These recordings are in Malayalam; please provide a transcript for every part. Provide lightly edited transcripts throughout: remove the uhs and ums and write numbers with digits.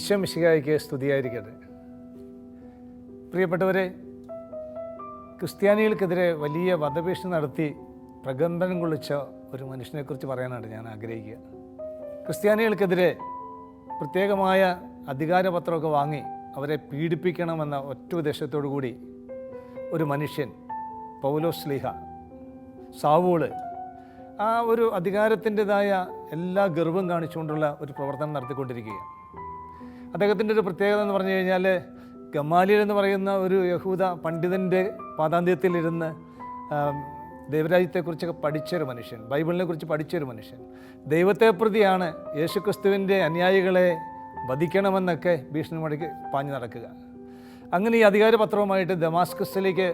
ഈശോ മിശിഹായ്ക്ക് സ്തുതിയായിരിക്കട്ടെ. പ്രിയപ്പെട്ടവരെ, ക്രിസ്ത്യാനികൾക്കെതിരെ വലിയ വധഭീഷണി നടത്തി പ്രകമ്പനം കൊള്ളിച്ച ഒരു മനുഷ്യനെക്കുറിച്ച് പറയാനാണ് ഞാൻ ആഗ്രഹിക്കുക. ക്രിസ്ത്യാനികൾക്കെതിരെ പ്രത്യേകമായ അധികാരപത്രമൊക്കെ വാങ്ങി അവരെ പീഡിപ്പിക്കണമെന്ന ഒറ്റ ഉദ്ദേശത്തോടു കൂടി ഒരു മനുഷ്യൻ, പൗലോസ് ശ്ലീഹ, സാവൂള്, ആ ഒരു അധികാരത്തിൻ്റെതായ എല്ലാ ഗർവം കാണിച്ചുകൊണ്ടുള്ള ഒരു പ്രവർത്തനം നടത്തിക്കൊണ്ടിരിക്കുകയാണ്. അദ്ദേഹത്തിൻ്റെ ഒരു പ്രത്യേകത എന്ന് പറഞ്ഞു കഴിഞ്ഞാൽ, ഗമാലിയൽ എന്ന് പറയുന്ന ഒരു യഹൂദ പണ്ഡിതൻ്റെ പാദാന്ത്യത്തിലിരുന്ന് ദൈവരാജ്യത്തെക്കുറിച്ചൊക്കെ പഠിച്ചൊരു മനുഷ്യൻ, ബൈബിളിനെ കുറിച്ച് പഠിച്ചൊരു മനുഷ്യൻ, ദൈവത്തെ പ്രതിയാണ് യേശുക്രിസ്തുവിൻ്റെ അനുയായികളെ വധിക്കണമെന്നൊക്കെ ഭീഷണി മുഴക്കി പാഞ്ഞു നടക്കുക. അങ്ങനെ ഈ അധികാരപത്രവുമായിട്ട് ദമാസ്കസിലേക്ക്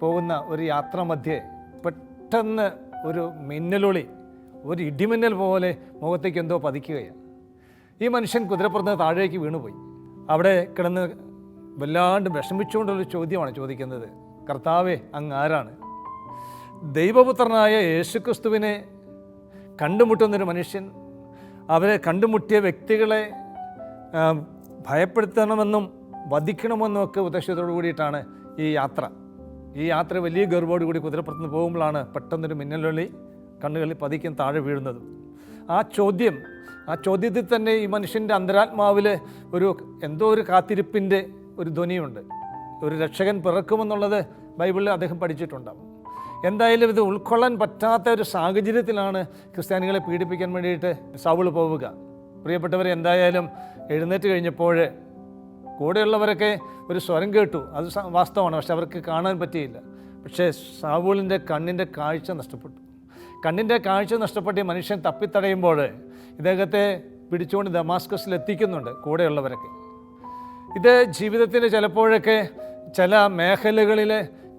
പോകുന്ന ഒരു യാത്ര മധ്യേ പെട്ടെന്ന് ഒരു മിന്നലൊളി, ഒരു ഇടിമിന്നൽ പോലെ മുഖത്തേക്ക് എന്തോ പതിക്കുകയാണ്. ഈ മനുഷ്യൻ കുതിരപ്പുറത്ത് താഴേക്ക് വീണുപോയി. അവിടെ കിടന്ന് വല്ലാണ്ട് വിഷമിച്ചുകൊണ്ടുള്ളൊരു ചോദ്യമാണ് ചോദിക്കുന്നത്, കർത്താവേ, അങ്ങ് ആരാണ്? ദൈവപുത്രനായ യേശുക്രിസ്തുവിനെ കണ്ടുമുട്ടുന്നൊരു മനുഷ്യൻ, അവരെ കണ്ടുമുട്ടിയ വ്യക്തികളെ ഭയപ്പെടുത്തണമെന്നും വധിക്കണമെന്നും ഒക്കെ ഉദ്ദേശത്തോടു കൂടിയിട്ടാണ് ഈ യാത്ര വലിയ ഗർവോട് കൂടി കുതിരപ്പുറത്ത് പോകുമ്പോഴാണ് പെട്ടെന്നൊരു മിന്നലൊളി കണ്ണുകളിൽ പതിക്കും താഴെ വീഴുന്നത്. ആ ചോദ്യത്തിൽ തന്നെ ഈ മനുഷ്യൻ്റെ അന്തരാത്മാവിൽ എന്തോ ഒരു കാത്തിരിപ്പിൻ്റെ ഒരു ധ്വനിയുണ്ട്. ഒരു രക്ഷകൻ പിറക്കുമെന്നുള്ളത് ബൈബിളിൽ അദ്ദേഹം പഠിച്ചിട്ടുണ്ടാവും. എന്തായാലും ഇത് ഉൾക്കൊള്ളാൻ പറ്റാത്ത ഒരു സാഹചര്യത്തിലാണ് ക്രിസ്ത്യാനികളെ പീഡിപ്പിക്കാൻ വേണ്ടിയിട്ട് സൗൾ പോവുക. പ്രിയപ്പെട്ടവരെ, എന്തായാലും എഴുന്നേറ്റ് കഴിഞ്ഞപ്പോൾ കൂടെയുള്ളവരൊക്കെ ഒരു സ്വരം കേട്ടു. അത് വാസ്തവമാണ്, പക്ഷെ അവർക്ക് കാണാൻ പറ്റിയില്ല. പക്ഷേ സാവൂളിൻ്റെ കണ്ണിൻ്റെ കാഴ്ച നഷ്ടപ്പെട്ടു. കണ്ണിൻ്റെ കാഴ്ച നഷ്ടപ്പെട്ട മനുഷ്യൻ തപ്പിത്തടയുമ്പോൾ ഇദ്ദേഹത്തെ പിടിച്ചുകൊണ്ട് ദമാസ്കസിൽ എത്തിക്കുന്നുണ്ട് കൂടെയുള്ളവരൊക്കെ. ഇത് ജീവിതത്തിൽ ചിലപ്പോഴൊക്കെ ചില മേഖലകളിൽ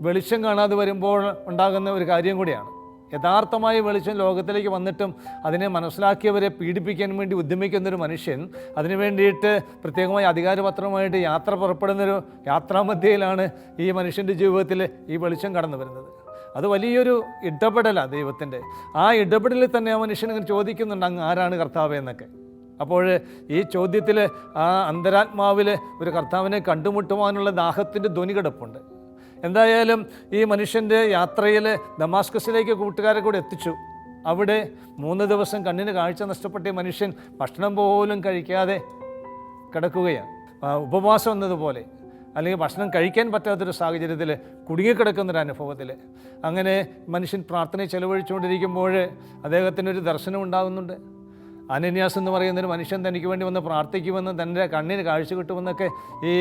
വെളിച്ചം കാണാതെ വരുമ്പോൾ ഉണ്ടാകുന്ന ഒരു കാര്യം കൂടിയാണ്. യഥാർത്ഥമായ വെളിച്ചം ലോകത്തിലേക്ക് വന്നിട്ടും അതിനെ മനസ്സിലാക്കിയവരെ പീഡിപ്പിക്കാൻ വേണ്ടി ഉദ്യമിക്കുന്നൊരു മനുഷ്യൻ, അതിനു വേണ്ടിയിട്ട് പ്രത്യേകമായ അധികാരപത്രവുമായിട്ട് യാത്ര പുറപ്പെടുന്നൊരു യാത്രാമധ്യയിലാണ് ഈ മനുഷ്യൻ്റെ ജീവിതത്തിൽ ഈ വെളിച്ചം കടന്നു വരുന്നത്. അത് വലിയൊരു ഇടപെടലാണ് ദൈവത്തിൻ്റെ. ആ ഇടപെടലിൽ തന്നെ ആ മനുഷ്യൻ ഇങ്ങനെ ചോദിക്കുന്നുണ്ട്, അങ്ങ് ആരാണ് കർത്താവേ എന്നൊക്കെ. അപ്പോൾ ഈ ചോദ്യത്തിൽ ആ അന്തരാത്മാവിൽ ഒരു കർത്താവിനെ കണ്ടുമുട്ടുവാനുള്ള ദാഹത്തിൻ്റെ ധ്വനി കിടപ്പുണ്ട്. എന്തായാലും ഈ മനുഷ്യൻ്റെ യാത്രയിൽ ദമാസ്കസിലേക്ക് കൂട്ടുകാരെ കൂടെ എത്തിച്ചു. അവിടെ 3 ദിവസം കണ്ണിന് കാഴ്ച നഷ്ടപ്പെട്ട മനുഷ്യൻ ഭക്ഷണം പോലും കഴിക്കാതെ കിടക്കുകയാണ്. ഉപവാസം എന്നതുപോലെ, അല്ലെങ്കിൽ ഭക്ഷണം കഴിക്കാൻ പറ്റാത്തൊരു സാഹചര്യത്തിൽ കുടുങ്ങിക്കിടക്കുന്നൊരു അനുഭവത്തിൽ. അങ്ങനെ മനുഷ്യൻ പ്രാർത്ഥനയിൽ ചെലവഴിച്ചുകൊണ്ടിരിക്കുമ്പോൾ അദ്ദേഹത്തിനൊരു ദർശനം ഉണ്ടാകുന്നുണ്ട്. അനന്യാസ് എന്ന് പറയുന്നൊരു മനുഷ്യൻ തനിക്ക് വേണ്ടി വന്ന് പ്രാർത്ഥിക്കുമെന്നും തൻ്റെ കണ്ണിന് കാഴ്ച കിട്ടുമെന്നൊക്കെ ഈ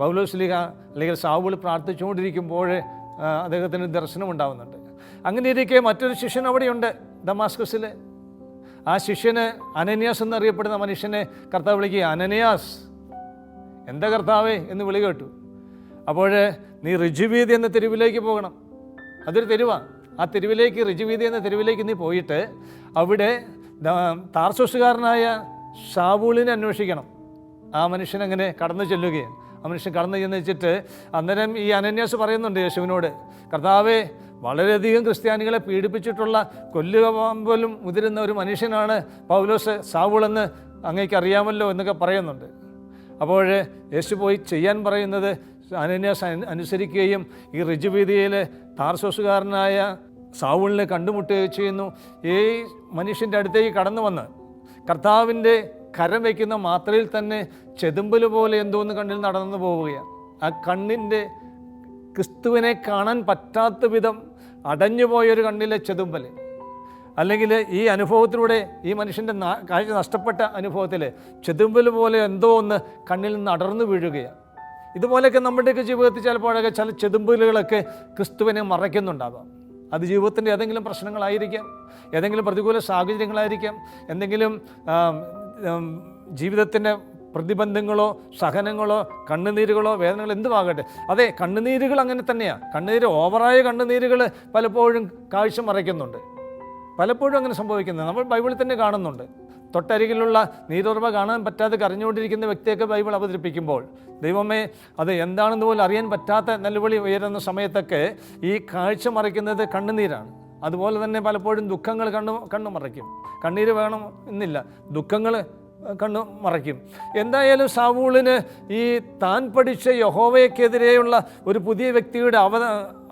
പൗലോസ് ശ്ലീഹ അല്ലെങ്കിൽ സാവൂൾ പ്രാർത്ഥിച്ചുകൊണ്ടിരിക്കുമ്പോൾ അദ്ദേഹത്തിന് ദർശനം ഉണ്ടാകുന്നുണ്ട്. അങ്ങനെ ഇരിക്കെ മറ്റൊരു ശിഷ്യൻ അവിടെയുണ്ട് ദമാസ്കസിൽ. ആ ശിഷ്യന് അനന്യാസ് എന്നറിയപ്പെടുന്ന മനുഷ്യനെ കർത്താവ് വിളിക്കുക, അനന്യാസ്, എന്താ കർത്താവേ എന്ന് വിളി കേട്ടു. അപ്പോൾ നീ ഋജുവീതി എന്ന തെരുവിലേക്ക് പോകണം. അതൊരു തെരുവാണ്. ആ തെരുവിലേക്ക്, ഋജുവീതി എന്ന തെരുവിലേക്ക് നീ പോയിട്ട് അവിടെ താർസോസുകാരനായ ശാവൂളിനെ അന്വേഷിക്കണം. ആ മനുഷ്യൻ അങ്ങനെ കടന്നു ചെല്ലുകയാണ്. ആ മനുഷ്യൻ കടന്നു ചെന്ന് വെച്ചിട്ട് അന്നേരം ഈ അനന്യാസ് പറയുന്നുണ്ട് യേശുവിനോട്, കർത്താവേ, വളരെയധികം ക്രിസ്ത്യാനികളെ പീഡിപ്പിച്ചിട്ടുള്ള കൊല്ലുക പോലും മുതിരുന്ന ഒരു മനുഷ്യനാണ് പൗലോസ്, സാവൂളെന്ന് അങ്ങേക്ക് അറിയാമല്ലോ എന്നൊക്കെ പറയുന്നുണ്ട്. അപ്പോൾ യേശു പോയി ചെയ്യാൻ പറയുന്നത് അനന്യാസ് അനുസരിക്കുകയും ഈ ഋജുവീതിയിൽ താർസോസുകാരനായ സാവൂളിനെ കണ്ടുമുട്ടുകയും ചെയ്യുന്നു. ഈ മനുഷ്യൻ്റെ അടുത്തേക്ക് കടന്നു വന്ന് കർത്താവിൻ്റെ കരം വയ്ക്കുന്ന മാത്രയിൽ തന്നെ ചെതുമ്പൽ പോലെ എന്തോന്ന് കണ്ണിൽ നടന്നു പോവുകയാണ്. ആ കണ്ണിൻ്റെ ക്രിസ്തുവിനെ കാണാൻ പറ്റാത്ത വിധം അടഞ്ഞുപോയൊരു കണ്ണിലെ ചെതുമ്പൽ, അല്ലെങ്കിൽ ഈ അനുഭവത്തിലൂടെ ഈ മനുഷ്യൻ്റെ കാഴ്ച നഷ്ടപ്പെട്ട അനുഭവത്തിൽ ചെതുമ്പൽ പോലെ എന്തോ ഒന്ന് കണ്ണിൽ നിന്ന് അടർന്നു വീഴുകയാണ്. ഇതുപോലെയൊക്കെ നമ്മുടെയൊക്കെ ജീവിതത്തിൽ ചിലപ്പോഴൊക്കെ ചില ചെതുമ്പലുകളൊക്കെ ക്രിസ്തുവിനെ മറയ്ക്കുന്നുണ്ടാകാം. അത് ജീവിതത്തിൻ്റെ ഏതെങ്കിലും പ്രശ്നങ്ങളായിരിക്കാം, ഏതെങ്കിലും പ്രതികൂല സാഹചര്യങ്ങളായിരിക്കാം, എന്തെങ്കിലും ജീവിതത്തിൻ്റെ പ്രതിബന്ധങ്ങളോ സഹനങ്ങളോ കണ്ണുനീരുകളോ വേദനകളോ എന്തുമാകട്ടെ. അതെ, കണ്ണുനീരുകൾ അങ്ങനെ തന്നെയാണ്. ഓവറായ കണ്ണുനീരുകൾ പലപ്പോഴും കാഴ്ച മറയ്ക്കുന്നുണ്ട്. പലപ്പോഴും അങ്ങനെ സംഭവിക്കുന്നത് നമ്മൾ ബൈബിളിൽ തന്നെ കാണുന്നുണ്ട്. തൊട്ടരികിലുള്ള നീരുറവ കാണാൻ പറ്റാതെ കരഞ്ഞുകൊണ്ടിരിക്കുന്ന വ്യക്തിയൊക്കെ ബൈബിൾ അവതരിപ്പിക്കുമ്പോൾ, ദൈവമേ, അത് എന്താണെന്ന് പോലും അറിയാൻ പറ്റാത്ത നിലവിളി ഉയരുന്ന സമയത്തൊക്കെ ഈ കാഴ്ച മറയ്ക്കുന്നത് കണ്ണുനീരാണ്. അതുപോലെ തന്നെ പലപ്പോഴും ദുഃഖങ്ങൾ കണ്ണു മറയ്ക്കും. കണ്ണീര് വേണം എന്നില്ല, ദുഃഖങ്ങൾ കണ്ണു മറയ്ക്കും. എന്തായാലും ശൗലിന് ഈ താൻ പഠിച്ച യഹോവയ്ക്കെതിരെയുള്ള ഒരു പുതിയ വ്യക്തിയുടെ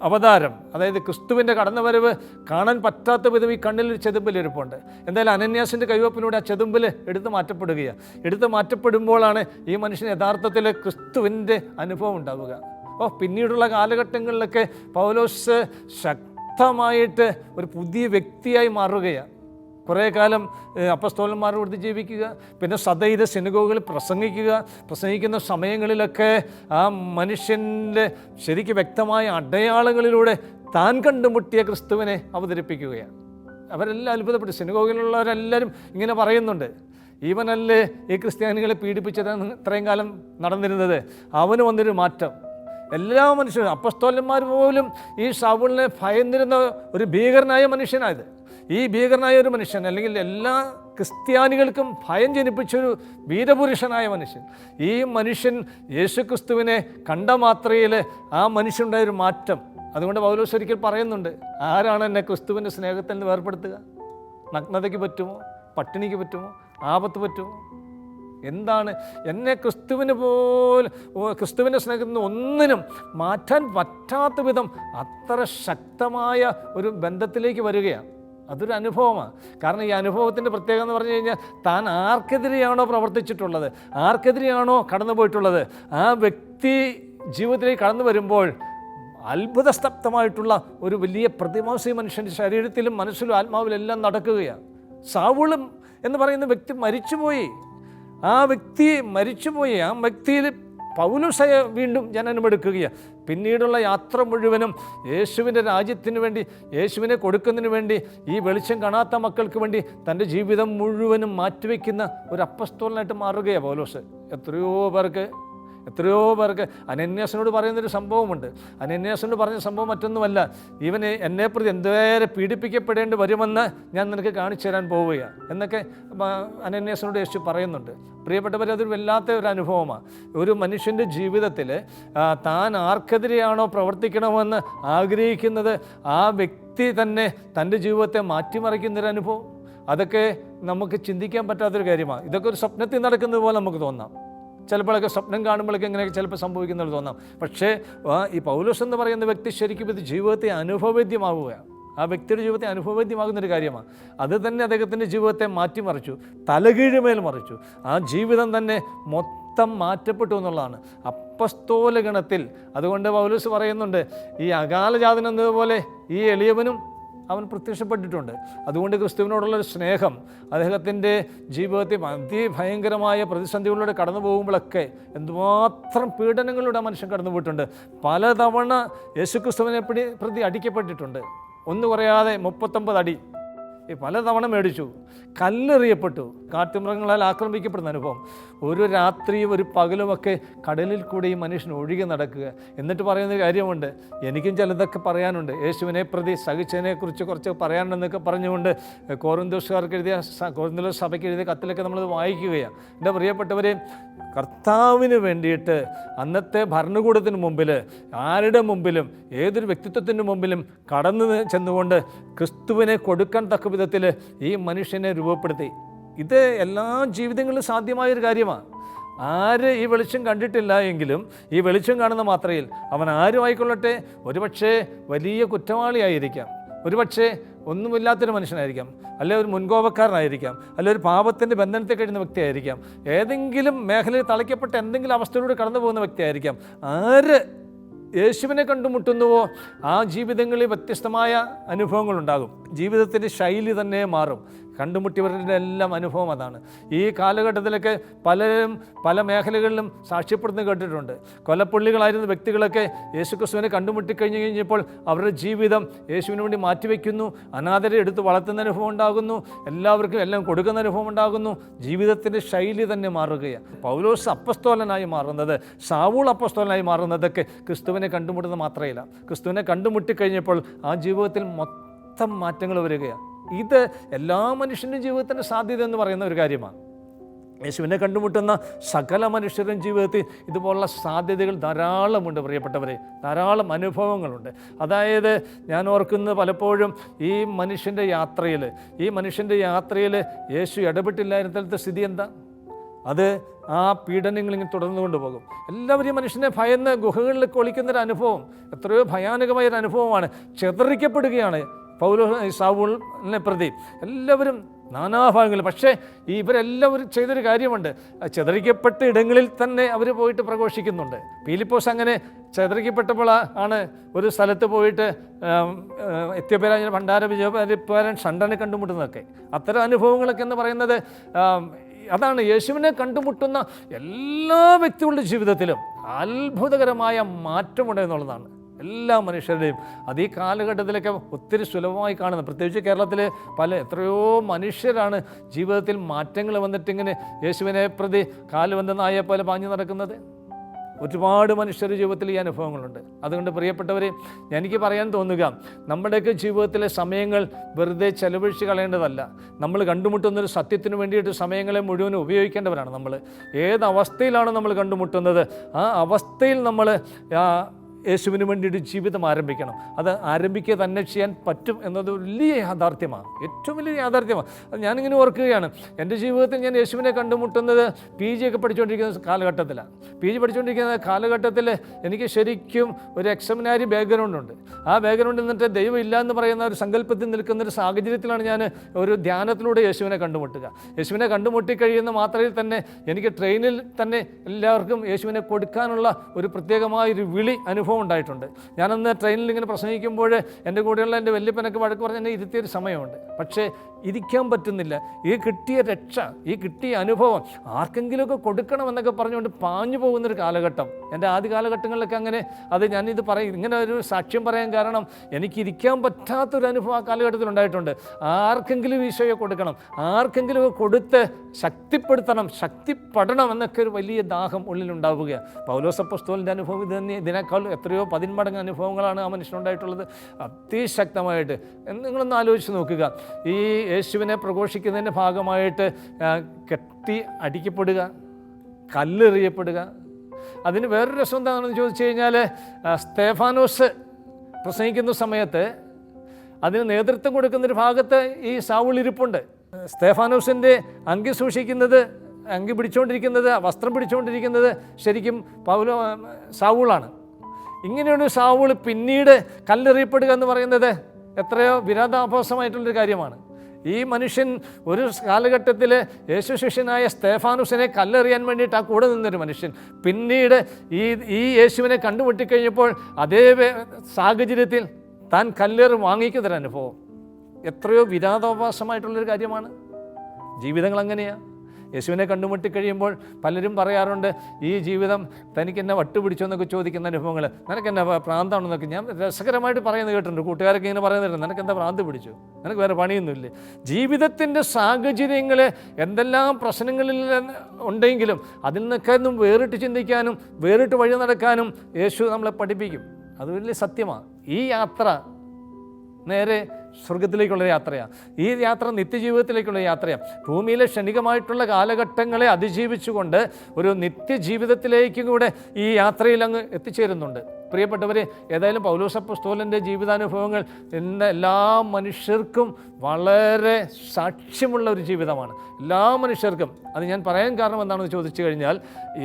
അവതാരം, അതായത് ക്രിസ്തുവിൻ്റെ കടന്നുവരവ് കാണാൻ പറ്റാത്ത വിധം ഈ കണ്ണിൽ ചെതുമ്പിലിരിപ്പുണ്ട്. എന്തായാലും അനന്യാസിൻ്റെ കൈവപ്പിലൂടെ ആ ചെതുമ്പിൽ എടുത്തു മാറ്റപ്പെടുകയാണ്. എടുത്തു മാറ്റപ്പെടുമ്പോഴാണ് ഈ മനുഷ്യന് യഥാർത്ഥത്തിൽ ക്രിസ്തുവിൻ്റെ അനുഭവം ഉണ്ടാവുക. പിന്നീടുള്ള കാലഘട്ടങ്ങളിലൊക്കെ പൗലോസ് ശക്തമായിട്ട് ഒരു പുതിയ വ്യക്തിയായി മാറുകയാണ്. കുറേ കാലം അപ്പസ്തോലന്മാരുടെ അടുത്ത് ജീവിക്കുക, പിന്നെ സദൈത സിനഗോഗുകളിൽ പ്രസംഗിക്കുന്ന സമയങ്ങളിലൊക്കെ ആ മനുഷ്യൻ്റെ ശരിക്കും വ്യക്തമായ അടയാളങ്ങളിലൂടെ താൻ കണ്ടുമുട്ടിയ ക്രിസ്തുവിനെ അവതരിപ്പിക്കുകയാണ്. അവരെല്ലാം അത്ഭുതപ്പെട്ടു. സിനഗോഗിലുള്ളവരെല്ലാവരും ഇങ്ങനെ പറയുന്നുണ്ട്, ഇവനല്ലേ ഈ ക്രിസ്ത്യാനികളെ പീഡിപ്പിച്ചത് ഇത്രയും കാലം നടന്നിരുന്നത്, അവന് വന്നൊരു മാറ്റം. എല്ലാ മനുഷ്യരും, അപ്പസ്തോലന്മാർ പോലും ഈ ശൗലിനെ ഭയന്നിരുന്ന ഒരു ഭീകരനായ മനുഷ്യനായത്. ഈ ഭീകരനായ ഒരു മനുഷ്യൻ, അല്ലെങ്കിൽ എല്ലാ ക്രിസ്ത്യാനികൾക്കും ഭയം ജനിപ്പിച്ചൊരു വീരപുരുഷനായ മനുഷ്യൻ, ഈ മനുഷ്യൻ യേശുക്രിസ്തുവിനെ കണ്ട മാത്രയിൽ ആ മനുഷ്യനുണ്ടായൊരു മാറ്റം. അതുകൊണ്ട് പൗലോസ് ഒരിക്കൽ പറയുന്നുണ്ട്, ആരാണ് എന്നെ ക്രിസ്തുവിൻ്റെ സ്നേഹത്തിൽ നിന്ന് വേർപെടുത്തുക? നഗ്നതയ്ക്ക് പറ്റുമോ? പട്ടിണിക്ക് പറ്റുമോ? ആപത്ത് പറ്റുമോ? എന്താണ് എന്നെ ക്രിസ്തുവിൻ്റെ സ്നേഹത്തിൽ നിന്ന് ഒന്നിനും മാറ്റാൻ പറ്റാത്ത വിധം അത്ര ശക്തമായ ഒരു ബന്ധത്തിലേക്ക് വരികയാണ്. അതൊരു അനുഭവമാണ്. കാരണം ഈ അനുഭവത്തിൻ്റെ പ്രത്യേകത എന്ന് പറഞ്ഞു കഴിഞ്ഞാൽ, താൻ ആർക്കെതിരെയാണോ പ്രവർത്തിച്ചിട്ടുള്ളത്, ആർക്കെതിരെയാണോ കടന്നു പോയിട്ടുള്ളത്, ആ വ്യക്തി ജീവിതത്തിലേക്ക് കടന്നു വരുമ്പോൾ അത്ഭുതസ്തബ്ധമായിട്ടുള്ള ഒരു വലിയ പ്രതിമാസി മനുഷ്യൻ്റെ ശരീരത്തിലും മനസ്സിലും ആത്മാവിലും എല്ലാം നടക്കുകയാണ്. ശൗലും എന്ന് പറയുന്ന വ്യക്തി മരിച്ചുപോയി. ആ വ്യക്തി മരിച്ചുപോയി. ആ വ്യക്തിയിൽ പൗലോസയെ വീണ്ടും ജനനമെടുക്കുകയാണ്. പിന്നീടുള്ള യാത്ര മുഴുവനും യേശുവിൻ്റെ രാജ്യത്തിന് വേണ്ടി, യേശുവിനെ കൊടുക്കുന്നതിന് വേണ്ടി, ഈ വെളിച്ചം കാണാത്ത മക്കൾക്ക് വേണ്ടി തൻ്റെ ജീവിതം മുഴുവനും മാറ്റിവെക്കുന്ന ഒരു അപ്പസ്തോലനായിട്ട് മാറുകയാണ് പൗലോസ്. എത്രയോ പേർക്ക് അനന്യാസിനോട് പറയുന്നൊരു സംഭവമുണ്ട്. അനന്യാസിനോട് പറഞ്ഞ സംഭവം മറ്റൊന്നുമല്ല, ഇവന് എന്നെ പ്രതി എന്തേരെ പീഡിപ്പിക്കപ്പെടേണ്ടി വരുമെന്ന് ഞാൻ നിനക്ക് കാണിച്ചു തരാൻ പോവുകയാണ് എന്നൊക്കെ അനന്യാസിനോട് യേശു പറയുന്നുണ്ട്. പ്രിയപ്പെട്ടവർ, അതൊരു വല്ലാത്ത ഒരു അനുഭവമാണ്. ഒരു മനുഷ്യൻ്റെ ജീവിതത്തിൽ താൻ ആർക്കെതിരെയാണോ പ്രവർത്തിക്കണമെന്ന് ആഗ്രഹിക്കുന്നത്, ആ വ്യക്തി തന്നെ തൻ്റെ ജീവിതത്തെ മാറ്റിമറിക്കുന്നൊരു അനുഭവം, അതൊക്കെ നമുക്ക് ചിന്തിക്കാൻ പറ്റാത്തൊരു കാര്യമാണ്. ഇതൊക്കെ ഒരു സ്വപ്നത്തിൽ നടക്കുന്നത് പോലെ നമുക്ക് തോന്നാം. ചിലപ്പോഴൊക്കെ സ്വപ്നം കാണുമ്പോഴൊക്കെ ഇങ്ങനെയൊക്കെ ചിലപ്പോൾ സംഭവിക്കുന്നത് തോന്നാം. പക്ഷേ ഈ പൗലോസ് എന്ന് പറയുന്ന വ്യക്തി ശരിക്കും ഇത് ജീവിതത്തെ അനുഭവവേദ്യമാവുകയാണ്. ആ വ്യക്തിയുടെ ജീവിതത്തെ അനുഭവവേദ്യമാകുന്നൊരു കാര്യമാണ്. അത് തന്നെ അദ്ദേഹത്തിൻ്റെ ജീവിതത്തെ മാറ്റിമറിച്ചു, തലകീഴുമേൽ മറിച്ചു. ആ ജീവിതം തന്നെ മൊത്തം മാറ്റപ്പെട്ടു എന്നുള്ളതാണ് അപ്പസ്തോല ഗണത്തിൽ. അതുകൊണ്ട് പൗലോസ് പറയുന്നുണ്ട്, ഈ അകാലജാതൻ എന്നതുപോലെ ഈ എളിയവനും അവൻ പ്രത്യക്ഷപ്പെട്ടിട്ടുണ്ട്. അതുകൊണ്ട് ക്രിസ്തുവിനോടുള്ളൊരു സ്നേഹം അദ്ദേഹത്തിൻ്റെ ജീവിതത്തിൽ അതിഭയങ്കരമായ പ്രതിസന്ധികളിലൂടെ കടന്നു പോകുമ്പോഴൊക്കെ എന്തുമാത്രം പീഡനങ്ങളിലൂടെ മനുഷ്യൻ കടന്നു പോയിട്ടുണ്ട്. പലതവണ യേശുക്രിസ്തുവിനെ പ്രതി അടിക്കപ്പെട്ടിട്ടുണ്ട്. ഒന്നു കുറയാതെ 39 അടി പലതവണ മേടിച്ചു. കല്ലെറിയപ്പെട്ടു. കാട്ടുമൃഗങ്ങളാൽ ആക്രമിക്കപ്പെടുന്ന അനുഭവം. ഒരു രാത്രിയും ഒരു പകലുമൊക്കെ കടലിൽ കൂടി ഈ മനുഷ്യൻ ഒഴുകി നടക്കുക. എന്നിട്ട് പറയുന്ന കാര്യമുണ്ട്, എനിക്കും ചിലതൊക്കെ പറയാനുണ്ട്, യേശുവിനെ പ്രതി സഹിച്ചതിനെക്കുറിച്ച് കുറച്ച് പറയാനുണ്ടെന്നൊക്കെ പറഞ്ഞുകൊണ്ട് കോറിന്തോസ് സഭയ്ക്ക് എഴുതിയ കത്തിലൊക്കെ നമ്മളത് വായിക്കുകയാണ്. എൻ്റെ പ്രിയപ്പെട്ടവരെ, കർത്താവിന് വേണ്ടിയിട്ട് അന്നത്തെ ഭരണകൂടത്തിന് മുമ്പിൽ, ആരുടെ മുമ്പിലും, ഏതൊരു വ്യക്തിത്വത്തിൻ്റെ മുമ്പിലും കടന്നു ചെന്നുകൊണ്ട് ക്രിസ്തുവിനെ കൊടുക്കാൻ തക്ക വിധത്തിൽ ഈ മനുഷ്യനെ രൂപപ്പെടുത്തി. ഇത് എല്ലാ ജീവിതങ്ങളിലും സാധ്യമായൊരു കാര്യമാണ്. ആര് ഈ വെളിച്ചം കണ്ടിട്ടില്ല എങ്കിലും ഈ വെളിച്ചം കാണുന്ന മാത്രയിൽ അവൻ ആരും ആയിക്കൊള്ളട്ടെ, ഒരുപക്ഷെ വലിയ കുറ്റവാളിയായിരിക്കാം, ഒരുപക്ഷെ ഒന്നുമില്ലാത്തൊരു മനുഷ്യനായിരിക്കാം, അല്ലെ ഒരു മുൻകോപക്കാരനായിരിക്കാം, അല്ലെ ഒരു പാപത്തിൻ്റെ ബന്ധനത്തെ കഴിയുന്ന വ്യക്തിയായിരിക്കാം, ഏതെങ്കിലും മേഖലയിൽ തളയ്ക്കപ്പെട്ട എന്തെങ്കിലും അവസ്ഥയിലൂടെ കടന്നു പോകുന്ന വ്യക്തിയായിരിക്കാം. ആര് യേശുവിനെ കണ്ടുമുട്ടുന്നുവോ ആ ജീവിതങ്ങളിൽ വ്യത്യസ്തമായ അനുഭവങ്ങളുണ്ടാകും. ജീവിതത്തിൻ്റെ ശൈലി തന്നെ മാറും. കണ്ടുമുട്ടിയവരുടെ എല്ലാം അനുഭവം അതാണ്. ഈ കാലഘട്ടത്തിലൊക്കെ പലരും പല മേഖലകളിലും സാക്ഷ്യപ്പെടുന്നത് കേട്ടിട്ടുണ്ട്. കൊലപ്പുള്ളികളായിരുന്ന വ്യക്തികളൊക്കെ യേശുക്രിസ്തുവിനെ കണ്ടുമുട്ടിക്കഴിഞ്ഞപ്പോൾ അവരുടെ ജീവിതം യേശുവിന് വേണ്ടി മാറ്റിവെക്കുന്നു. അനാഥരെ എടുത്ത് വളർത്തുന്ന അനുഭവം ഉണ്ടാകുന്നു. എല്ലാവർക്കും എല്ലാം കൊടുക്കുന്ന അനുഭവം ഉണ്ടാകുന്നു. ജീവിതത്തിൻ്റെ ശൈലി തന്നെ മാറുകയാണ്. പൗലോസ് അപ്പസ്തോലനായി മാറുന്നത്, ശൗൽ അപ്പസ്തോലനായി മാറുന്നതൊക്കെ ക്രിസ്തുവിനെ കണ്ടുമുട്ടുന്നത് മാത്രമല്ല, ക്രിസ്തുവിനെ കണ്ടുമുട്ടിക്കഴിഞ്ഞപ്പോൾ ആ ജീവിതത്തിൽ മൊത്തം മാറ്റങ്ങൾ വരികയാണ്. ഇത് എല്ലാ മനുഷ്യൻ്റെ ജീവിതത്തിൻ്റെ സാധ്യത എന്ന് പറയുന്ന ഒരു കാര്യമാണ്. യേശുവിനെ കണ്ടുമുട്ടുന്ന സകല മനുഷ്യരുടെ ജീവിതത്തിൽ ഇതുപോലുള്ള സാധ്യതകൾ ധാരാളമുണ്ട് പ്രിയപ്പെട്ടവരെ, ധാരാളം അനുഭവങ്ങളുണ്ട്. അതായത് ഞാൻ ഓർക്കുന്നത് പലപ്പോഴും ഈ മനുഷ്യൻ്റെ യാത്രയിൽ യേശു ഇടപെട്ടില്ലായിരുന്നത്തെ സ്ഥിതി എന്താ? അത് ആ പീഡനങ്ങളിങ്ങനെ തുടർന്നു കൊണ്ടുപോകും. എല്ലാവരും മനുഷ്യനെ ഭയന്ന് ഗുഹകളിലേക്ക് ഒളിക്കുന്നൊരു അനുഭവം എത്രയോ ഭയാനകമായൊരു അനുഭവമാണ്. ചെതറിക്കപ്പെടുകയാണ് ശൗലിനെ പ്രതി എല്ലാവരും നാനാഭാഗങ്ങളിൽ. പക്ഷേ ഇവരെല്ലാവരും ചെയ്തൊരു കാര്യമുണ്ട്, ചെതറിക്കപ്പെട്ട ഇടങ്ങളിൽ തന്നെ അവർ പോയിട്ട് പ്രഘോഷിക്കുന്നുണ്ട്. പീലിപ്പോസ് അങ്ങനെ ചെതറിക്കപ്പെട്ടപ്പോൾ ആണ് ഒരു സ്ഥലത്ത് പോയിട്ട് എത്യോപ്യ ഭണ്ഡാര വിജയപരിപ്പാരൻ ഷണ്ടനെ കണ്ടുമുട്ടുന്നതൊക്കെ. അത്തരം അനുഭവങ്ങളൊക്കെ എന്ന് പറയുന്നത് അതാണ് യേശുവിനെ കണ്ടുമുട്ടുന്ന എല്ലാ വ്യക്തികളുടെ ജീവിതത്തിലും അത്ഭുതകരമായ മാറ്റമുണ്ട് എന്നുള്ളതാണ്. എല്ലാ മനുഷ്യരുടെയും അത് ഈ കാലഘട്ടത്തിലൊക്കെ ഒത്തിരി സുലഭമായി കാണുന്നത്. പ്രത്യേകിച്ച് കേരളത്തിൽ എത്രയോ മനുഷ്യരാണ് ജീവിതത്തിൽ മാറ്റങ്ങൾ വന്നിട്ടിങ്ങനെ യേശുവിനെ പ്രതി കാലുവന്ന നായെ പോലെ പാഞ്ഞു നടക്കുന്നത്. ഒരുപാട് മനുഷ്യരുടെ ജീവിതത്തിൽ ഈ അനുഭവങ്ങളുണ്ട്. അതുകൊണ്ട് പ്രിയപ്പെട്ടവരെ, എനിക്ക് പറയാൻ തോന്നുക, നമ്മുടെയൊക്കെ ജീവിതത്തിലെ സമയങ്ങൾ വെറുതെ ചെലവഴിച്ച് കളയേണ്ടതല്ല. നമ്മൾ കണ്ടുമുട്ടുന്നൊരു സത്യത്തിന് വേണ്ടിയിട്ട് സമയങ്ങളെ മുഴുവൻ ഉപയോഗിക്കേണ്ടവരാണ്. നമ്മൾ ഏതവസ്ഥയിലാണ് നമ്മൾ കണ്ടുമുട്ടുന്നത്, ആ അവസ്ഥയിൽ നമ്മൾ യേശുവിന് വേണ്ടിയിട്ട് ജീവിതം ആരംഭിക്കണം. അത് ആരംഭിക്കുക തന്നെ ചെയ്യാൻ പറ്റും എന്നത് വലിയ യാഥാർത്ഥ്യമാണ്, ഏറ്റവും വലിയ യാഥാർത്ഥ്യമാണ്. അത് ഞാനിങ്ങനെ ഓർക്കുകയാണ്, എൻ്റെ ജീവിതത്തിൽ ഞാൻ യേശുവിനെ കണ്ടുമുട്ടുന്നത് PG ഒക്കെ പഠിച്ചുകൊണ്ടിരിക്കുന്ന കാലഘട്ടത്തിലാണ്. PG പഠിച്ചുകൊണ്ടിരിക്കുന്ന കാലഘട്ടത്തിൽ എനിക്ക് ശരിക്കും ഒരു എക്സമിനാരി ബാക്ക്ഗ്രൗണ്ടുണ്ട്. ആ ബാക്ക്ഗ്രൗണ്ടിൽ നിന്നിട്ട് ദൈവം ഇല്ല എന്ന് പറയുന്ന ഒരു സങ്കല്പത്തിൽ നിൽക്കുന്നൊരു സാഹചര്യത്തിലാണ് ഞാൻ ഒരു ധ്യാനത്തിലൂടെ യേശുവിനെ കണ്ടുമുട്ടുക. യേശുവിനെ കണ്ടുമുട്ടിക്കഴിയുന്ന മാത്രയിൽ തന്നെ എനിക്ക് ട്രെയിനിൽ തന്നെ എല്ലാവർക്കും യേശുവിനെ കൊടുക്കാനുള്ള ഒരു പ്രത്യേകമായൊരു വിളി അനുഭവം ഉണ്ടായിട്ടുണ്ട്. ഞാനന്ന് ട്രെയിനിൽ ഇങ്ങനെ പ്രസംഗിക്കുമ്പോൾ എൻ്റെ കൂടെയുള്ള എൻ്റെ വല്യപ്പനൊക്കെ വഴക്ക് പറഞ്ഞ് എന്നെ ഇരുത്തിയൊരു സമയമുണ്ട്. പക്ഷേ ഇരിക്കാൻ പറ്റുന്നില്ല. ഈ കിട്ടിയ രക്ഷ, ഈ കിട്ടിയ അനുഭവം ആർക്കെങ്കിലുമൊക്കെ കൊടുക്കണമെന്നൊക്കെ പറഞ്ഞുകൊണ്ട് പാഞ്ഞു പോകുന്നൊരു കാലഘട്ടം എൻ്റെ ആദ്യ കാലഘട്ടങ്ങളിലൊക്കെ അങ്ങനെ. അത് ഞാനിത് ഇങ്ങനെ ഒരു സാക്ഷ്യം പറയാൻ കാരണം എനിക്കിരിക്കാൻ പറ്റാത്തൊരു അനുഭവം ആ കാലഘട്ടത്തിൽ ഉണ്ടായിട്ടുണ്ട്. ആർക്കെങ്കിലും ഈശോയെ കൊടുക്കണം, ആർക്കെങ്കിലും കൊടുത്ത് ശക്തിപ്പെടുത്തണം, ശക്തിപ്പെടണം എന്നൊക്കെ ഒരു വലിയ ദാഹം ഉള്ളിലുണ്ടാവുകയാണ്. പൗലോസ് അപ്പോസ്തലൻ്റെ അനുഭവം ഇത് തന്നെ. ഇതിനേക്കാൾ എത്രയോ 10 മടങ്ങ് അനുഭവങ്ങളാണ് ആ മനുഷ്യനുണ്ടായിട്ടുള്ളത്, അതിശക്തമായിട്ട്. നിങ്ങളൊന്ന് ആലോചിച്ച് നോക്കുക. ഈ യേശുവിനെ പ്രഘോഷിക്കുന്നതിൻ്റെ ഭാഗമായിട്ട് കെട്ടി അടിക്കപ്പെടുക, കല്ലെറിയപ്പെടുക. അതിന് വേറൊരു രസം എന്താണെന്ന് ചോദിച്ചു കഴിഞ്ഞാൽ, സ്തേഫാനോസ് പ്രസംഗിക്കുന്ന സമയത്ത് അതിന് നേതൃത്വം കൊടുക്കുന്നൊരു ഭാഗത്ത് ഈ ശൗൽ ഇരിപ്പുണ്ട്. സ്തേഫാനോസിൻ്റെ അങ്കി സൂക്ഷിക്കുന്നത്, അങ്കി പിടിച്ചുകൊണ്ടിരിക്കുന്നത്, വസ്ത്രം പിടിച്ചുകൊണ്ടിരിക്കുന്നത് ശരിക്കും ശൗലാണ്. ഇങ്ങനെയൊരു ശൗൽ പിന്നീട് കല്ലെറിയപ്പെടുക എന്ന് പറയുന്നത് എത്രയോ വിരോധാഭാസമായിട്ടുള്ളൊരു കാര്യമാണ്. ഈ മനുഷ്യൻ ഒരു കാലഘട്ടത്തിൽ യേശു ശിഷ്യനായ സ്തേഫാനുസിനെ കല്ലെറിയാൻ വേണ്ടിയിട്ട് ആ കൂടെ നിന്നൊരു മനുഷ്യൻ പിന്നീട് ഈ യേശുവിനെ കണ്ടുമുട്ടിക്കഴിഞ്ഞപ്പോൾ അതേ സാഹചര്യത്തിൽ താൻ കല്ലേറ് വാങ്ങിക്കുന്നൊരു അനുഭവം എത്രയോ വിരോധാഭാസമായിട്ടുള്ളൊരു കാര്യമാണ്. ജീവിതങ്ങൾ അങ്ങനെയാണ്. യേശുവിനെ കണ്ടുമുട്ടിക്കഴിയുമ്പോൾ പലരും പറയാറുണ്ട്, ഈ ജീവിതം തനിക്ക് എന്നെ വട്ടുപിടിച്ചോ എന്നൊക്കെ ചോദിക്കുന്ന അനുഭവങ്ങൾ. നിനക്കെന്നെ പ്രാന്താണെന്നൊക്കെ ഞാൻ രസകരമായിട്ട് പറയുന്നത് കേട്ടിട്ടുണ്ട്. കൂട്ടുകാരൊക്കെ ഇങ്ങനെ പറയുന്നുണ്ട്, നിനക്കെന്താ പ്രാന്ത് പിടിച്ചു, നിനക്ക് വേറെ പണിയൊന്നുമില്ലേ. ജീവിതത്തിൻ്റെ സാഹചര്യങ്ങൾ എന്തെല്ലാം പ്രശ്നങ്ങളിൽ ഉണ്ടെങ്കിലും അതിൽ നിന്നൊക്കെ വേറിട്ട് ചിന്തിക്കാനും വേറിട്ട് വഴി നടക്കാനും യേശു നമ്മളെ പഠിപ്പിക്കും. അത് വലിയ സത്യമാണ്. ഈ യാത്ര നേരെ സ്വർഗത്തിലേക്കുള്ള യാത്രയാണ്. ഈ യാത്ര നിത്യജീവിതത്തിലേക്കുള്ള യാത്രയാണ്. ഭൂമിയിലെ ക്ഷണികമായിട്ടുള്ള കാലഘട്ടങ്ങളെ അതിജീവിച്ചുകൊണ്ട് ഒരു നിത്യജീവിതത്തിലേക്ക് കൂടെ ഈ യാത്രയിൽ അങ്ങ് എത്തിച്ചേരുന്നുണ്ട്. പ്രിയപ്പെട്ടവരെ, ഏതായാലും പൗലോസ് അപ്പോസ്തലൻ്റെ ജീവിതാനുഭവങ്ങൾ ഇന്ന് എല്ലാ മനുഷ്യർക്കും വളരെ സാക്ഷ്യമുള്ള ഒരു ജീവിതമാണ്. എല്ലാ മനുഷ്യർക്കും. അത് ഞാൻ പറയാൻ കാരണം എന്താണെന്ന് ചോദിച്ചു കഴിഞ്ഞാൽ,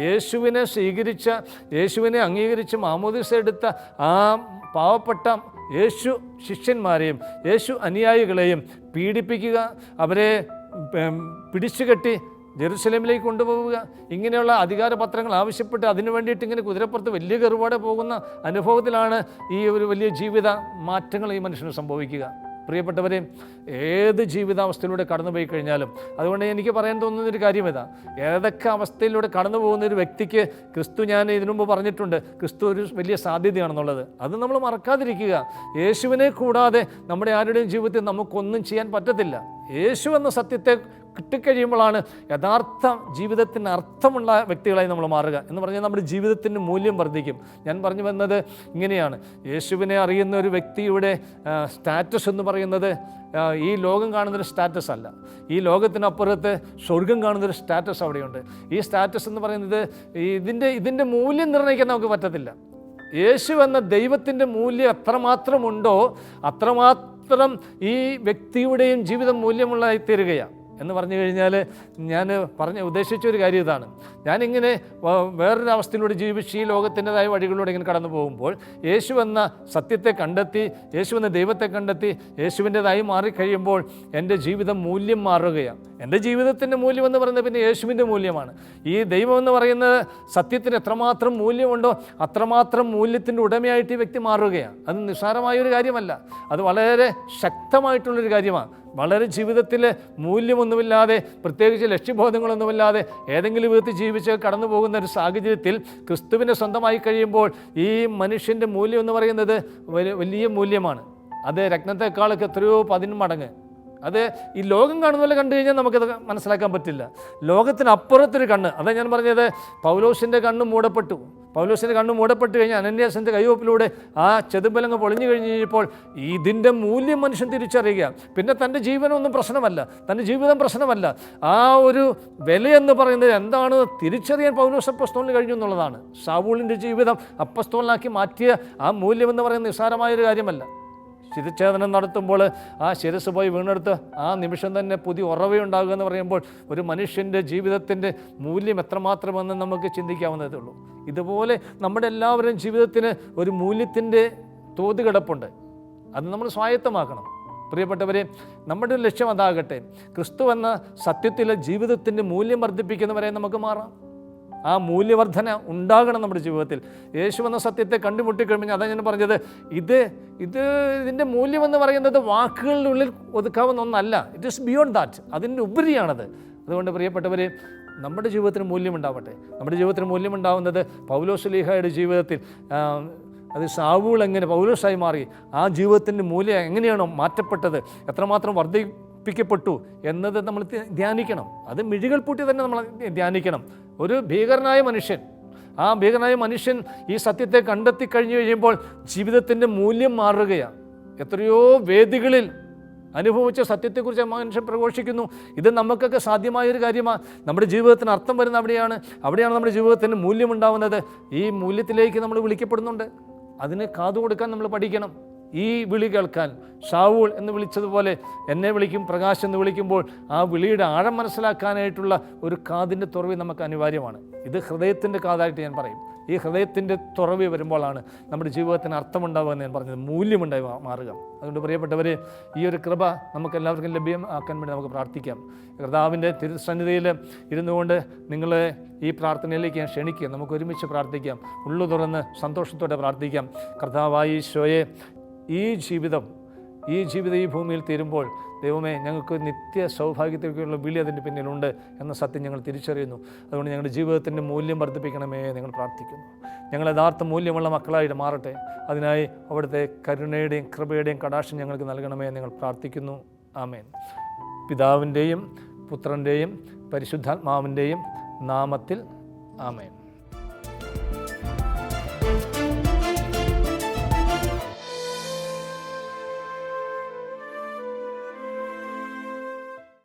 യേശുവിനെ സ്വീകരിച്ച, യേശുവിനെ അംഗീകരിച്ച് മാമോദീസ എടുത്ത ആ പാവപ്പെട്ട യേശു ശിഷ്യന്മാരെയും യേശു അനുയായികളെയും പീഡിപ്പിക്കുക, അവരെ പിടിച്ചുകെട്ടി ജെറുസലേമിലേക്ക് കൊണ്ടുപോവുക, ഇങ്ങനെയുള്ള അധികാരപത്രങ്ങൾ ആവശ്യപ്പെട്ട് അതിനു വേണ്ടിയിട്ട് ഇങ്ങനെ കുതിരപ്പുറത്ത് വലിയ കെറുപാടെ പോകുന്ന അനുഭവത്തിലാണ് ഈ ഒരു വലിയ ജീവിത മാറ്റങ്ങൾ ഈ മനുഷ്യന് സംഭവിക്കുക. പ്രിയപ്പെട്ടവരെ, ഏത് ജീവിതാവസ്ഥയിലൂടെ കടന്നുപോയി കഴിഞ്ഞാലും, അതുകൊണ്ട് എനിക്ക് പറയാൻ തോന്നുന്നൊരു കാര്യം ഇതാ, ഏതൊക്കെ അവസ്ഥയിലൂടെ കടന്നു പോകുന്ന ഒരു വ്യക്തിക്ക് ക്രിസ്തു, ഞാൻ ഇതിനു മുമ്പ് പറഞ്ഞിട്ടുണ്ട്, ക്രിസ്തു ഒരു വലിയ സാധ്യതയാണെന്നുള്ളത്. അത് നമ്മൾ മറക്കാതിരിക്കുക. യേശുവിനെ കൂടാതെ നമ്മുടെ ആരുടെയും ജീവിതത്തിൽ നമുക്കൊന്നും ചെയ്യാൻ പറ്റത്തില്ല. യേശു എന്ന സത്യത്തെ കിട്ടിക്കഴിയുമ്പോഴാണ് യഥാർത്ഥ ജീവിതത്തിന് അർത്ഥമുള്ള വ്യക്തികളായി നമ്മൾ മാറുക. എന്ന് പറഞ്ഞാൽ നമ്മുടെ ജീവിതത്തിൻ്റെ മൂല്യം വർദ്ധിക്കും. ഞാൻ പറഞ്ഞു വന്നത് ഇങ്ങനെയാണ്, യേശുവിനെ അറിയുന്ന ഒരു വ്യക്തിയുടെ സ്റ്റാറ്റസ് എന്ന് പറയുന്നത് ഈ ലോകം കാണുന്നൊരു സ്റ്റാറ്റസ് അല്ല. ഈ ലോകത്തിനപ്പുറത്ത് സ്വർഗം കാണുന്നൊരു സ്റ്റാറ്റസ് അവിടെയുണ്ട്. ഈ സ്റ്റാറ്റസ് എന്ന് പറയുന്നത് ഇതിൻ്റെ മൂല്യം നിർണ്ണയിക്കാൻ നമുക്ക് പറ്റത്തില്ല. യേശു എന്ന ദൈവത്തിൻ്റെ മൂല്യം എത്രമാത്രമുണ്ടോ അത്രമാത്രം ഈ വ്യക്തിയുടെയും ജീവിതം മൂല്യമുള്ളതായി തീരുകയാണ്. എന്ന് പറഞ്ഞു കഴിഞ്ഞാൽ ഞാൻ ഉദ്ദേശിച്ചൊരു കാര്യം ഇതാണ്. ഞാനിങ്ങനെ വേറൊരു അവസ്ഥയിലൂടെ ജീവിച്ച് ഈ ലോകത്തിൻ്റെതായ വഴികളിലൂടെ ഇങ്ങനെ കടന്നു പോകുമ്പോൾ യേശു എന്ന സത്യത്തെ കണ്ടെത്തി, യേശു എന്ന ദൈവത്തെ കണ്ടെത്തി, യേശുവിൻ്റെതായി മാറിക്കഴിയുമ്പോൾ എൻ്റെ ജീവിതം മൂല്യം മാറുകയാണ്. എൻ്റെ ജീവിതത്തിൻ്റെ മൂല്യം എന്ന് പറയുന്നത് പിന്നെ യേശുവിൻ്റെ മൂല്യമാണ്. ഈ ദൈവം എന്ന് പറയുന്നത് സത്യത്തിന് എത്രമാത്രം മൂല്യമുണ്ടോ അത്രമാത്രം മൂല്യത്തിൻ്റെ ഉടമയായിട്ട് ഈ വ്യക്തി മാറുകയാണ്. അത് നിസ്സാരമായൊരു കാര്യമല്ല, അത് വളരെ ശക്തമായിട്ടുള്ളൊരു കാര്യമാണ്. വളരെ ജീവിതത്തിൽ മൂല്യമൊന്നുമില്ലാതെ, പ്രത്യേകിച്ച് ലക്ഷ്യബോധങ്ങളൊന്നുമില്ലാതെ ഏതെങ്കിലും വിധത്തിൽ ജീവിച്ച് കടന്നു പോകുന്ന ഒരു സാഹചര്യത്തിൽ ക്രിസ്തുവിനെ സ്വന്തമായി കഴിയുമ്പോൾ ഈ മനുഷ്യൻ്റെ മൂല്യം എന്ന് പറയുന്നത് വലിയ മൂല്യമാണ്. അത് രത്നത്തെക്കാളൊക്കെ എത്രയോ 10 മടങ്ങ്. അത് ഈ ലോകം കാണുന്ന പോലെ കണ്ടു കഴിഞ്ഞാൽ നമുക്കത് മനസ്സിലാക്കാൻ പറ്റില്ല. ലോകത്തിനപ്പുറത്തൊരു കണ്ണ്. അതാണ് ഞാൻ പറഞ്ഞത്, പൗലോസിൻ്റെ കണ്ണ് മൂടപ്പെട്ടു. പൗലോസിൻ്റെ കണ്ണ് മൂടപ്പെട്ട് കഴിഞ്ഞാൽ അനന്യാസിൻ്റെ കൈവപ്പിലൂടെ ആ ചെതുമ്പലങ്ങ് പൊളിഞ്ഞു കഴിഞ്ഞപ്പോൾ ഇതിൻ്റെ മൂല്യം മനുഷ്യൻ തിരിച്ചറിയുക. പിന്നെ തൻ്റെ ജീവനൊന്നും പ്രശ്നമല്ല, തൻ്റെ ജീവിതം പ്രശ്നമല്ല. ആ ഒരു വിലയെന്ന് പറയുന്നത് എന്താണെന്ന് തിരിച്ചറിയാൻ പൗലോസ് അപ്പസ്തോലിന് കഴിഞ്ഞു എന്നുള്ളതാണ്. ശൗലിൻ്റെ ജീവിതം അപ്പസ്തോലിനാക്കി മാറ്റിയ ആ മൂല്യമെന്ന് പറയുന്നത് നിസ്സാരമായൊരു കാര്യമല്ല. ശിരച്ഛേദനം നടത്തുമ്പോൾ ആ ശിരസ് പോയി വീണെടുത്ത് ആ നിമിഷം തന്നെ പുതിയ ഉറവയുണ്ടാകുക എന്ന് പറയുമ്പോൾ ഒരു മനുഷ്യൻ്റെ ജീവിതത്തിൻ്റെ മൂല്യം എത്രമാത്രമെന്ന് നമുക്ക് ചിന്തിക്കാവുന്നതേ ഉള്ളൂ. ഇതുപോലെ നമ്മുടെ എല്ലാവരുടെയും ജീവിതത്തിന് ഒരു മൂല്യത്തിൻ്റെ തോത് കിടപ്പുണ്ട്. അത് നമ്മൾ സ്വായത്തമാക്കണം. പ്രിയപ്പെട്ടവരെ, നമ്മുടെ ഒരു ലക്ഷ്യം അതാകട്ടെ. ക്രിസ്തു എന്ന സത്യത്തിലെ ജീവിതത്തിൻ്റെ മൂല്യം വർദ്ധിപ്പിക്കുന്നവരെ നമുക്ക് മാറാം. ആ മൂല്യവർദ്ധന ഉണ്ടാകണം നമ്മുടെ ജീവിതത്തിൽ. യേശു എന്ന സത്യത്തെ കണ്ടുമുട്ടിക്കഴിഞ്ഞാൽ അതാണ് ഞാൻ പറഞ്ഞത്, ഇതിൻ്റെ മൂല്യമെന്ന് പറയുന്നത് വാക്കുകളിനുള്ളിൽ ഒതുക്കാവുന്ന ഒന്നല്ല. It is beyond that. അതിൻ്റെ ഉപരിയാണത്. അതുകൊണ്ട് പ്രിയപ്പെട്ടവരെ, നമ്മുടെ ജീവിതത്തിന് മൂല്യമുണ്ടാവട്ടെ. നമ്മുടെ ജീവിതത്തിന് മൂല്യമുണ്ടാവുന്നത് പൗലോസ്ലീഹായുടെ ജീവിതത്തിൽ അത് ശൗൽ എങ്ങനെ പൗലോസായി മാറി, ആ ജീവിതത്തിൻ്റെ മൂല്യം എങ്ങനെയാണോ മാറ്റപ്പെട്ടത്, എത്രമാത്രം വർദ്ധിപ്പിക്കപ്പെട്ടു എന്നത് നമ്മൾ ധ്യാനിക്കണം. അത് മിഴികൾ പൂട്ടി തന്നെ നമ്മൾ ധ്യാനിക്കണം. ഒരു ഭീകരനായ മനുഷ്യൻ, ആ ഭീകരനായ മനുഷ്യൻ ഈ സത്യത്തെ കണ്ടെത്തി കഴിഞ്ഞു കഴിയുമ്പോൾ ജീവിതത്തിൻ്റെ മൂല്യം മാറുകയാണ്. എത്രയോ വേദികളിൽ അനുഭവിച്ച സത്യത്തെക്കുറിച്ച് മനുഷ്യൻ പ്രഘോഷിക്കുന്നു. ഇത് നമുക്കൊക്കെ സാധ്യമായൊരു കാര്യമാണ്. നമ്മുടെ ജീവിതത്തിന് അർത്ഥം വരുന്ന അവിടെയാണ് നമ്മുടെ ജീവിതത്തിന് മൂല്യമുണ്ടാവുന്നത്. ഈ മൂല്യത്തിലേക്ക് നമ്മൾ വിളിക്കപ്പെടുന്നുണ്ട്. അതിന് കാതുകൊടുക്കാൻ നമ്മൾ പഠിക്കണം. ഈ വിളി കേൾക്കാൻ ശൗൽ എന്ന് വിളിച്ചതുപോലെ എന്നെ വിളിക്കും പ്രകാശ് എന്ന് വിളിക്കുമ്പോൾ ആ വിളിയുടെ ആഴം മനസ്സിലാക്കാനായിട്ടുള്ള ഒരു കാതിൻ്റെ തുറവി നമുക്ക് അനിവാര്യമാണ്. ഇത് ഹൃദയത്തിൻ്റെ കാതായിട്ട് ഞാൻ പറയും. ഈ ഹൃദയത്തിൻ്റെ തുറവി വരുമ്പോഴാണ് നമ്മുടെ ജീവിതത്തിന് അർത്ഥമുണ്ടാവുക എന്ന് ഞാൻ പറഞ്ഞത്, മൂല്യമുണ്ടായി മാറുക. അതുകൊണ്ട് പ്രിയപ്പെട്ടവരെ, ഈ ഒരു കൃപ നമുക്ക് എല്ലാവർക്കും ലഭ്യമാക്കാൻ വേണ്ടി നമുക്ക് പ്രാർത്ഥിക്കാം. കർത്താവിൻ്റെ തിരുസന്നിധിയിൽ ഇരുന്നു കൊണ്ട് നിങ്ങളെ ഈ പ്രാർത്ഥനയിലേക്ക് ഞാൻ ക്ഷണിക്കുക. നമുക്ക് ഒരുമിച്ച് പ്രാർത്ഥിക്കാം. ഉള്ളു തുറന്ന് സന്തോഷത്തോടെ പ്രാർത്ഥിക്കാം. കർത്താവായ ഈശോയെ, ഈ ജീവിതം ഈ ഭൂമിയിൽ തീരുമ്പോൾ ദൈവമേ, ഞങ്ങൾക്ക് നിത്യ സൗഭാഗ്യത്തേക്കുള്ള വിളി അതിൻ്റെ പിന്നിലുണ്ട് എന്ന സത്യം ഞങ്ങൾ തിരിച്ചറിയുന്നു. അതുകൊണ്ട് ഞങ്ങളുടെ ജീവിതത്തിൻ്റെ മൂല്യം വർദ്ധിപ്പിക്കണമേ ഞങ്ങൾ പ്രാർത്ഥിക്കുന്നു. ഞങ്ങൾ യഥാർത്ഥ മൂല്യമുള്ള മക്കളായിട്ട് മാറട്ടെ. അതിനായി അവിടുത്തെ കരുണയുടെയും കൃപയുടെയും കടാക്ഷം ഞങ്ങൾക്ക് നൽകണമേ ഞങ്ങൾ പ്രാർത്ഥിക്കുന്നു. ആമേൻ. പിതാവിൻ്റെയും പുത്രൻ്റെയും പരിശുദ്ധാത്മാവിൻ്റെയും നാമത്തിൽ ആമേൻ.